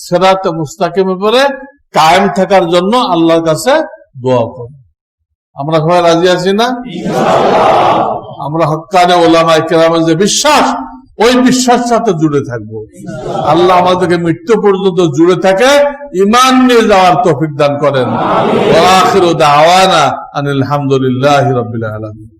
সিরাতে মুস্তাকিমের উপরে কায়েম থাকার জন্য আল্লাহর কাছে দোয়া করুন। আমরা সবাই রাজি আছি না? আমরা হক্কানে ওলামায়ে কেরামের যে বিশ্বাস, ওই বিশ্বাসের সাথে জুড়ে থাকবো। আল্লাহ আমাদেরকে মৃত্যু পর্যন্ত জুড়ে থাকে ঈমান নিয়ে যাওয়ার তৌফিক দান করেন। ওয়া আখিরু দাওয়ানা আনিল হামদুলিল্লাহি রাব্বিল আলামিন।